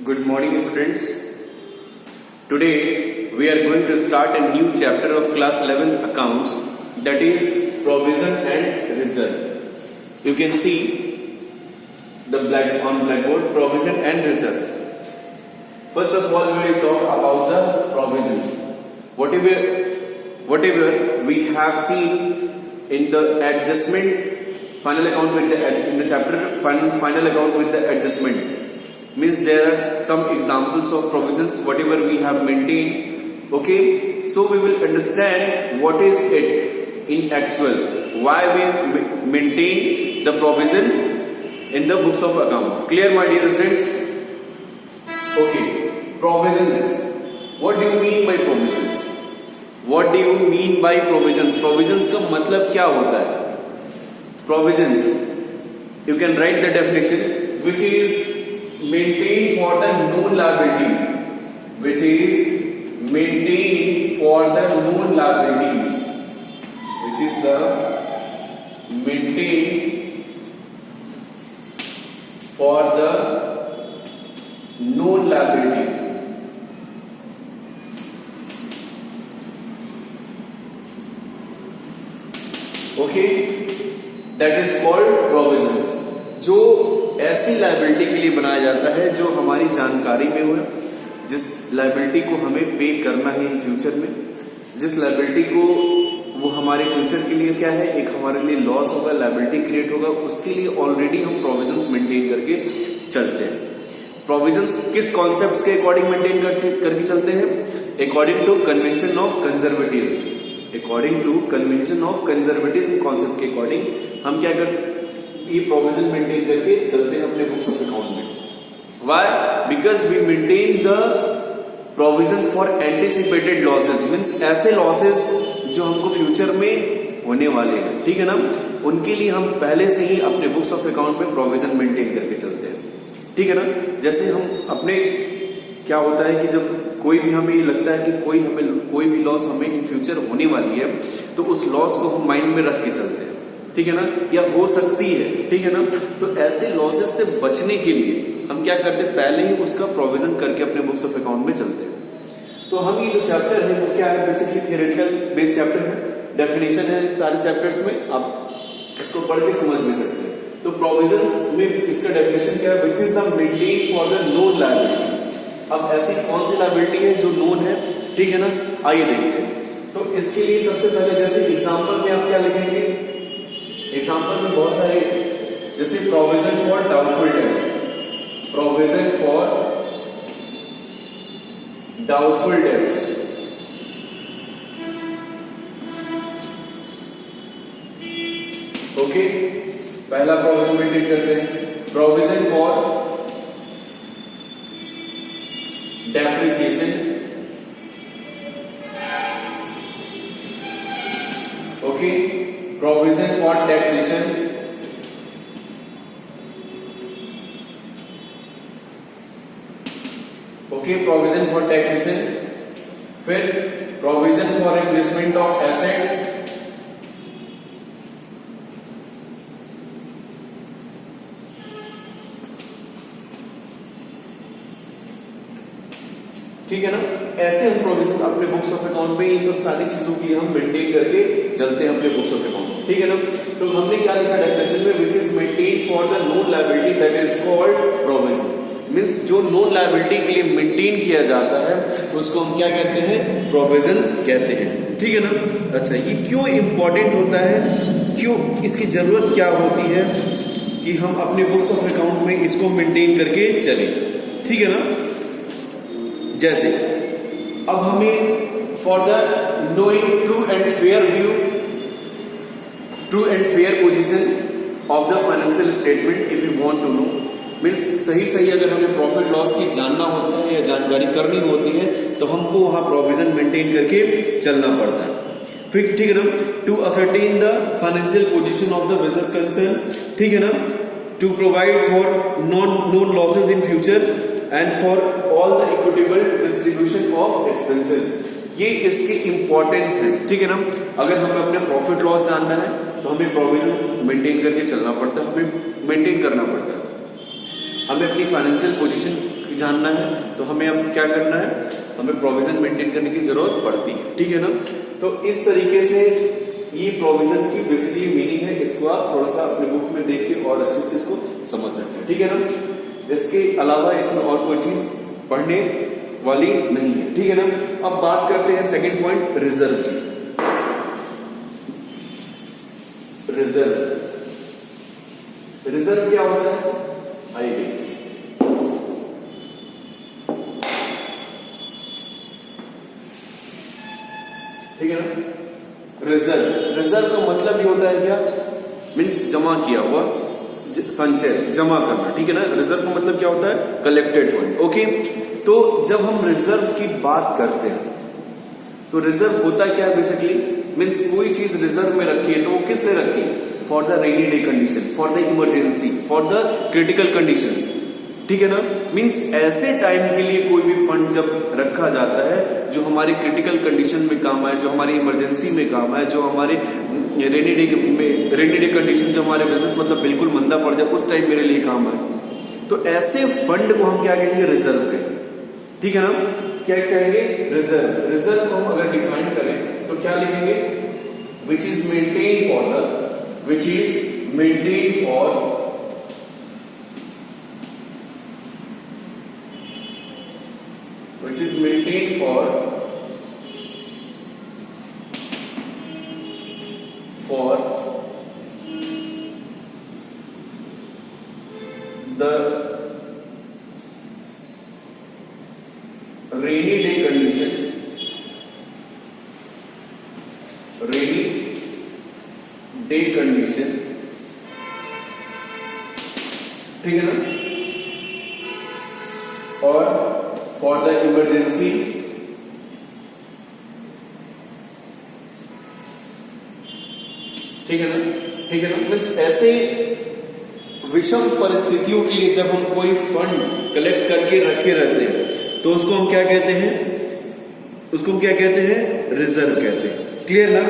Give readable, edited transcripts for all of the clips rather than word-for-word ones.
Good morning, students. Today we are going to start a new chapter of class 11th accounts, that is provision and reserve. You can see the on blackboard provision and reserve. First of all, we will talk about the provisions. Whatever we have seen in the adjustment final account with in the chapter final account with the adjustment, means there are some examples of provisions whatever we have maintained. Okay, so we will understand what is it in actual, why we maintain the provision in the books of account. Clear, my dear friends? Okay, provisions. What do you mean by provisions? What do you mean by provisions? Provisions का मतलब क्या होता है? Provisions, you can write the definition, which is maintained for the known liability, which is maintained for the known liabilities, which is the maintained for the known liability. Okay, that is called provisions. जो ऐसी liability के लिए बनाया जाता है जो हमारी जानकारी में हुए, जिस लायबिलिटी को हमें पे करना है इन फ्यूचर में, जिस लायबिलिटी को वो हमारे फ्यूचर के लिए क्या है, एक हमारे लिए लॉस होगा, लायबिलिटी क्रिएट होगा, उसके लिए ऑलरेडी हम प्रोविजंस मेंटेन करके चलते हैं. प्रोविजंस किस कॉन्सेप्ट्स के अकॉर्डिंग मेंटेन करके चलते हैं? According to convention of conservatism. According to convention of conservatism concept के अकॉर्डिंग हम क्या करते, ये प्रोविजन मेंटेन करके चलते हैं अपने बुक्स ऑफ अकाउंट में. Why? Because we maintain the provision for anticipated losses, means ऐसे लॉसेस जो हमको फ्यूचर में होने वाले हैं, ठीक है ना, उनके लिए हम पहले से ही अपने बुक्स ऑफ अकाउंट में प्रोविजन मेंटेन करके चलते हैं. ठीक है ना. जैसे हम अपने क्या होता है कि जब कोई भी हमें लगता है कि कोई भी लॉस हमें इन फ्यूचर होने वाली है, तो उस लॉस को हम माइंड में रख के चलते हैं, ठीक है ना, या हो सकती है, ठीक है ना. तो ऐसे लॉसेस से बचने के लिए हम क्या करते हैं, पहले ही उसका प्रोविजन करके अपने बुक्स ऑफ अकाउंट में चलते हैं. तो हम ये जो चैप्टर है वो क्या है, बेसिकली थियोरेटिकल बेस्ड चैप्टर है, डेफिनेशन है सारे चैप्टर्स में, आप इसको पढ़ के समझ भी सकते हैं. तो प्रोविजंस में इसका डेफिनेशन क्या है, which is the maintain for the known liability. अब ऐसी कौन सी लायबिलिटी है जो नोन है, ठीक है ना, आइए देखते हैं. तो इसके लिए सबसे पहले जैसे एग्जाम्पल में आप क्या लिखेंगे, एग्जाम्पल में बहुत सारे, जैसे provision for doubtful debts, provision for doubtful debts. Okay, पहला प्रोविजन मेंटेन करते हैं, provision for depreciation. Okay, provision for taxation. Okay, provision for taxation. फिर provision for replacement of assets. ठीक है ना. ऐसे हम प्रोविजन अपने बुक्स ऑफ अकाउंट में इन सब सारी चीजों की हम मेंटेन करके चलते हैं अपने बुक्स ऑफ अकाउंट, ठीक है ना. तो हमने क्या लिखा डेफिनेशन में, which is maintain for the known liability that is called provision. Means जो नोन लायबिलिटी के लिए मेंटेन किया जाता है उसको हम क्या कहते हैं, प्रोविजंस कहते हैं, ठीक है ना. अच्छा, ये क्यों इंपॉर्टेंट होता है, क्यों इसकी जरूरत क्या होती है कि हम अपने बुक्स ऑफ अकाउंट में इसको मेंटेन करके चले, ठीक है ना. जैसे अब हमें for the knowing true and fair view, true and fair position of the financial statement, if you want to know, means सही अगर हमें प्रॉफिट लॉस की जानना होता है या जानकारी करनी होती है तो हमको वहां प्रोविजन मेंटेन करके चलना पड़ता है. फिर ठीक है ना. To ascertain the financial position of the business concern, ठीक है ना, to provide for known losses in future and for all the equitable distribution of expenses. ये इसकी इंपॉर्टेंस है, ठीक है ना. अगर हमें अपने प्रॉफिट लॉस जानना है तो हमें प्रोविजन मेंटेन करके चलना पड़ता है, हमें मेंटेन करना पड़ता है. हमें अपनी फाइनेंशियल पोजीशन जानना है तो हमें अब क्या करना है, हमें प्रोविजन मेंटेन करने की जरूरत पड़ती है, ठीक है ना। तो इस तरीके से ये प्रोविजन की बेसिकली मीनिंग है, इसको आप थोड़ा सा अपने बुक में देख के और अच्छे से इसको समझ सकते हैं, ठीक है ना। इसके अलावा इसमें और कोई चीज पढ़ने वाली नहीं है, ठीक है ना। अब बात करते हैं सेकंड पॉइंट रिजर्व की। रिजर्व क्या होता है, आइए ठीक है ना। रिजर्व का मतलब ये होता है क्या, मीन्स जमा किया हुआ, संचय, जमा करना, ठीक है ना। रिजर्व का मतलब क्या होता है, कलेक्टेड फंड, ओके। तो जब हम रिजर्व की बात करते हैं तो रिजर्व होता क्या है बेसिकली, मीन्स कोई चीज रिजर्व में रखी है तो वो किस लिए रखी है, for the rainy day condition, for the emergency, for the critical conditions, ठीक है ना। मीन्स ऐसे टाइम के लिए कोई भी फंड जब रखा जाता है जो हमारी क्रिटिकल कंडीशन में काम आए, जो हमारी इमरजेंसी में काम आए, जो हमारे रेनी डे कंडीशन, जो हमारे बिजनेस मतलब बिल्कुल मंदा पड़ जाए उस टाइम मेरे लिए काम आए, तो ऐसे फंड को हम क्या कहेंगे, रिजर्व कहेंगे, ठीक है ना। क्या कहेंगे, रिजर्व को हम अगर डिफाइन करें तो क्या लिखेंगे, which is maintain for the rainy day condition, ठीक है ना, और फॉर द इमरजेंसी, ठीक है ना, ठीक है ना। मीन्स ऐसे विषम परिस्थितियों के लिए जब हम कोई फंड कलेक्ट करके रखे रहते हैं तो उसको हम क्या कहते हैं, रिजर्व कहते हैं, क्लियर ना,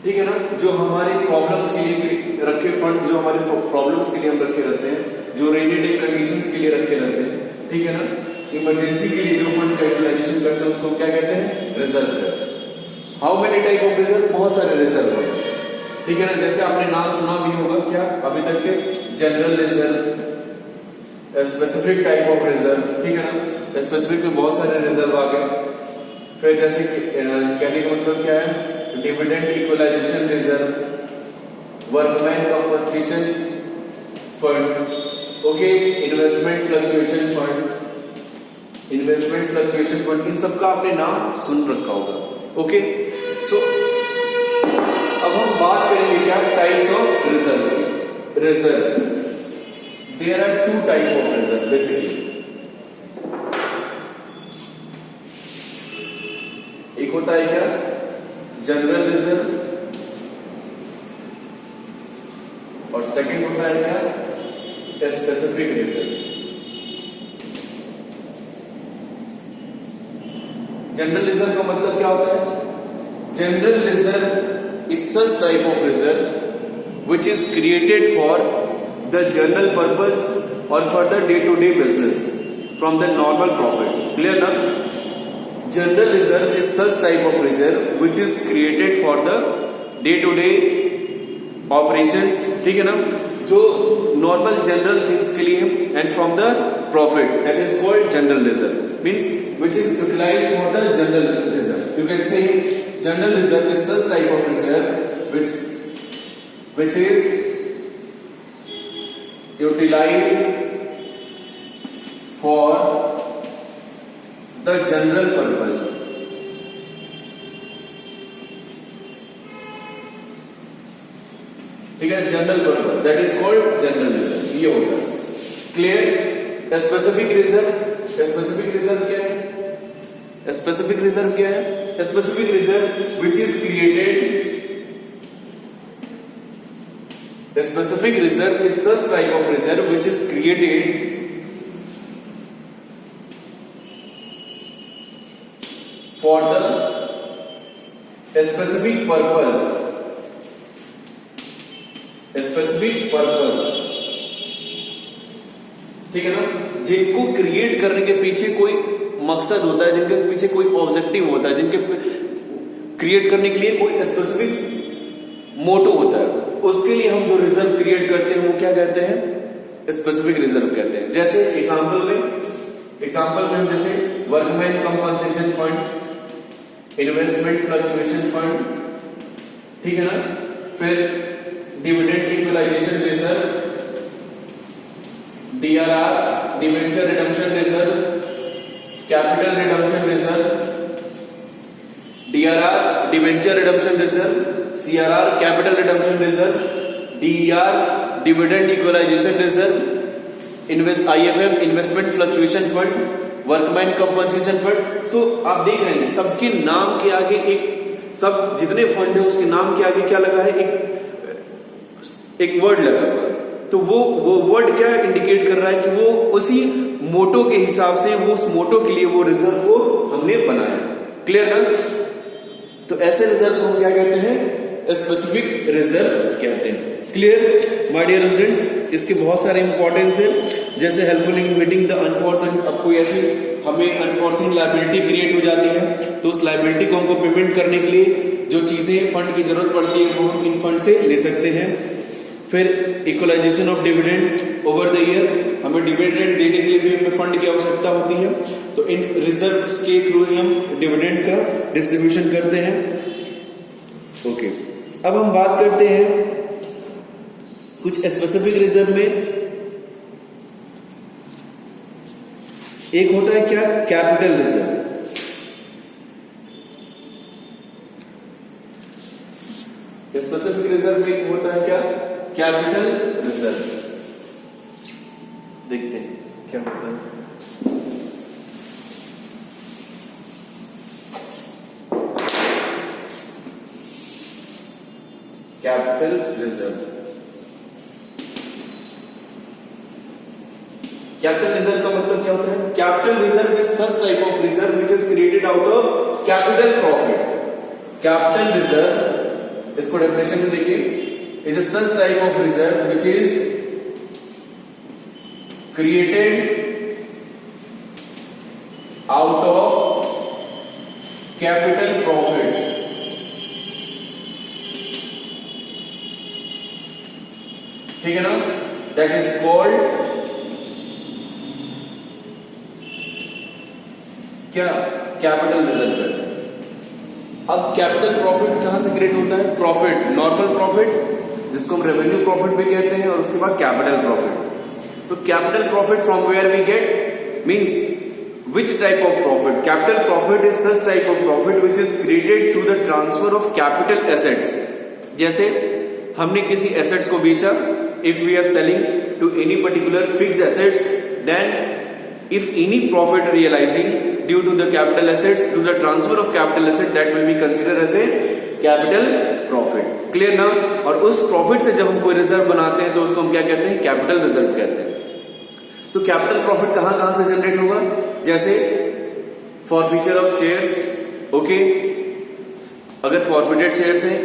ठीक है ना। जो हमारे प्रॉब्लम्स के लिए रखे फंड, जो हमारे प्रॉब्लम्स के लिए हम रखे रहते हैं, जो रेनी डे कंडीशंस के लिए रखे रहते हैं, ठीक है ना, इमरजेंसी के लिए जो फंड का यूटिलाइजेशन करते हैं उसको क्या कहते हैं, रिजर्व कहते हैं। How many type of reserve, बहुत सारे रिजर्व होते हैं, ठीक है ना। जैसे आपने नाम सुना भी होगा क्या अभी तक के, general reserve, specific type of reserve, ठीक है ना। स्पेसिफिक में बहुत सारे रिजर्व आ गए। फिर जैसे कहने का मतलब क्या है, dividend equalization reserve, workman compensation fund, okay, investment fluctuation fund, इन सबका आपने नाम सुन रखा होगा, ओके। सो अब हम बात करेंगे क्या, types of reserve. There are two type of reserve basically. एक होता है क्या, जनरल रिजर्व, और सेकंड होता है क्या, स्पेसिफिक रिजर्व। जनरल रिजर्व का मतलब क्या होता है, general reserve is such type of reserve which is created for the general purpose और for the day to day business from the normal profit, clear ना। General reserve is such type of reserve which is created for the day to day operations, ठीक है ना, जो normal general things के लिए and from the profit, that is called general reserve, means which is utilized for the general reserve. You can say general reserve is such type of reserve which is utilized for the general purpose. ठीक है, general purpose, that is called general reserve, ये होता है, clear. Specific reserve क्या है, specific reserve क्या है, specific reserve which is created, specific reserve is such type of reserve which is created for the specific purpose ठीक है ना, जिनको क्रिएट करने के पीछे कोई मकसद होता है, जिनके पीछे कोई ऑब्जेक्टिव होता है, जिनके क्रिएट करने के लिए कोई स्पेसिफिक मोटो होता है, उसके लिए हम जो रिजर्व क्रिएट करते हैं वो क्या कहते हैं, स्पेसिफिक रिजर्व कहते हैं। जैसे एग्जांपल में हम जैसे workman compensation fund, investment fluctuation fund, ठीक है ना, फिर dividend equalization reserve, DRR debenture redemption reserve, capital redemption reserve, DRR debenture redemption reserve, CRR capital redemption reserve, DER dividend equalization reserve, IFF investment fluctuation fund, workman compensation fund. So आप देख रहे हैं सबके नाम के आगे सब जितने फंड है उसके नाम के आगे क्या लगा है, एक वर्ड लगा हुआ है। तो वो वर्ड क्या इंडिकेट कर रहा है कि वो उसी मोटो के हिसाब से, वो उस मोटो के लिए वो रिजर्व को हमने बनाया। क्लियर ना? तो ऐसे रिजर्व को हम क्या कहते हैं, स्पेसिफिक रिजर्व कहते हैं। क्लियर माय डियर स्टूडेंट्स, इसके बहुत सारे इंपॉर्टेंस है, जैसे हेल्पफुल इन मीटिंग द अनफोर्सेड। अब कोई ऐसी हमें अनफोर्सिंग लायबिलिटी क्रिएट हो जाती है, तो उस लायबिलिटी को हमको पेमेंट करने के लिए जो चीजें फंड की जरूरत पड़ती है वो हम इन फंड से ले सकते हैं। फिर equalization of dividend over the year, हमें डिविडेंड देने के लिए भी हमें फंड की आवश्यकता होती है, तो इन रिजर्व्स के थ्रू ही हम डिविडेंड का डिस्ट्रीब्यूशन करते हैं। ओके, अब हम बात करते हैं कुछ स्पेसिफिक रिजर्व में। एक होता है क्या, कैपिटल रिजर्व। स्पेसिफिक रिजर्व में होता है क्या, कैपिटल रिजर्व। देखते हैं क्या होता है। कैपिटल रिजर्व, कैपिटल रिजर्व का मतलब क्या होता है, capital reserve is such type of reserve which is created out of capital profit. Capital reserve, इसको डेफिनेशन में देखिए, is a such type of reserve which is created out of capital profit। ठीक है ना, that is called क्या, capital reserve कहते हैं। अब कैपिटल प्रॉफिट कहां से क्रिएट होता है, प्रॉफिट, नॉर्मल प्रॉफिट जिसको हम रेवेन्यू प्रॉफिट भी कहते हैं, और उसके बाद कैपिटल प्रॉफिट। तो capital profit from where we get, means which type of profit, capital profit is such type of profit which is created through the transfer of capital assets. जैसे हमने किसी एसेट्स को बेचा, if we are selling to any particular fixed assets, then if any profit realizing due to the capital assets, to the transfer of capital asset, that will be considered as a capital profit। Clear ना? और उस profit से जब हम कोई reserve बनाते हैं तो उसको हम क्या कहते हैं, कैपिटल रिजर्व कहते हैं। तो कैपिटल प्रॉफिट कहां कहां से जनरेट होगा, जैसे फॉरफीचर ऑफ शेयर्स। ओके, अगर फॉरफिटेड शेयर्स हैं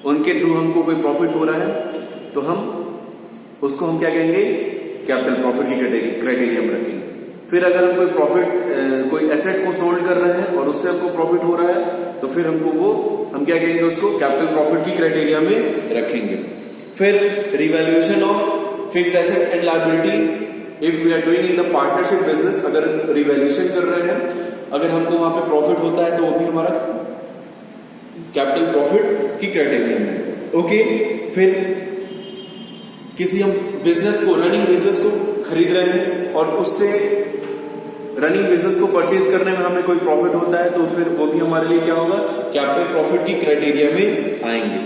उनके थ्रू हमको कोई प्रॉफिट हो रहा है तो हम उसको हम क्या कहेंगे, कैपिटल प्रॉफिट की क्राइटेरिया में रखेंगे। फिर अगर हम कोई प्रॉफिट, कोई एसेट को सोल्ड कर रहे हैं और उससे हमको प्रॉफिट हो रहा है तो फिर हमको वो हम क्या कहेंगे, उसको कैपिटल प्रॉफिट की क्राइटेरिया में रखेंगे। फिर revaluation of fixed assets and liability, if we are doing in the partnership business, अगर रिवैल्यूएशन कर रहे हैं, अगर हमको वहां पे प्रॉफिट होता है तो वो भी हमारा कैपिटल प्रॉफिट की क्राइटेरिया में। ओके, फिर किसी हम बिजनेस को, रनिंग बिजनेस को खरीद रहे हैं और उससे रनिंग बिजनेस को परचेज करने में हमें कोई प्रॉफिट होता है तो फिर वो भी हमारे लिए क्या होगा, कैपिटल प्रॉफिट की क्राइटेरिया में आएंगे।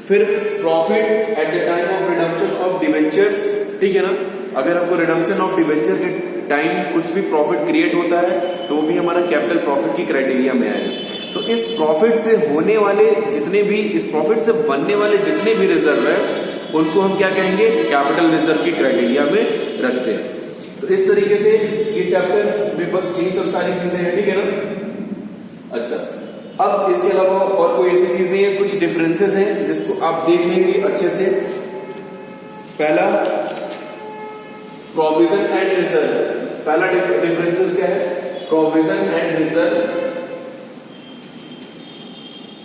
फिर profit at the time of redemption of debentures, ठीक है ना, अगर हमको रिडम्पशन ऑफ डिवेंचर के टाइम कुछ भी प्रॉफिट क्रिएट होता है तो वो भी हमारा कैपिटल प्रॉफिट की क्राइटेरिया में आएगा। तो इस प्रॉफिट से होने वाले जितने भी, इस प्रॉफिट से बनने वाले जितने भी रिजर्व है उनको हम क्या कहेंगे, कैपिटल रिजर्व की क्राइटेरिया में रखते हैं। तो इस तरीके से ये चैप्टर में बस यही सब सारी चीजें हैं, ठीक है ना। अच्छा, अब इसके अलावा और कोई ऐसी चीज नहीं है, कुछ डिफरेंसेस हैं जिसको आप देख लेंगे अच्छे से। पहला, प्रोविजन एंड रिजर्व, पहला डिफरेंसेस क्या है, प्रोविजन एंड रिजर्व,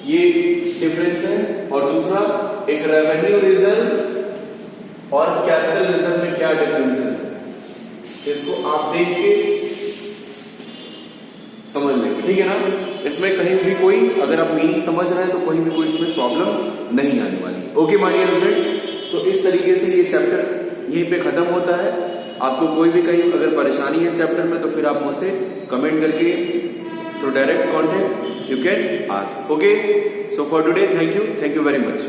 ये डिफरेंस है। और दूसरा एक रेवेन्यू रिजर्व और कैपिटल रिजर्व में क्या डिफरेंस है, इसको आप देख के समझ लेंगे, ठीक है ना। इसमें कहीं भी कोई, अगर आप मीनिंग समझ रहे हैं तो कहीं भी कोई इसमें प्रॉब्लम नहीं आने वाली। ओके माय डियर फ्रेंड्स, सो इस तरीके से ये चैप्टर यहीं पे खत्म होता है। आपको कोई भी कहीं अगर परेशानी है इस चैप्टर में तो फिर आप मुझसे कमेंट करके through direct contact you can ask. Okay, so for today thank you very much.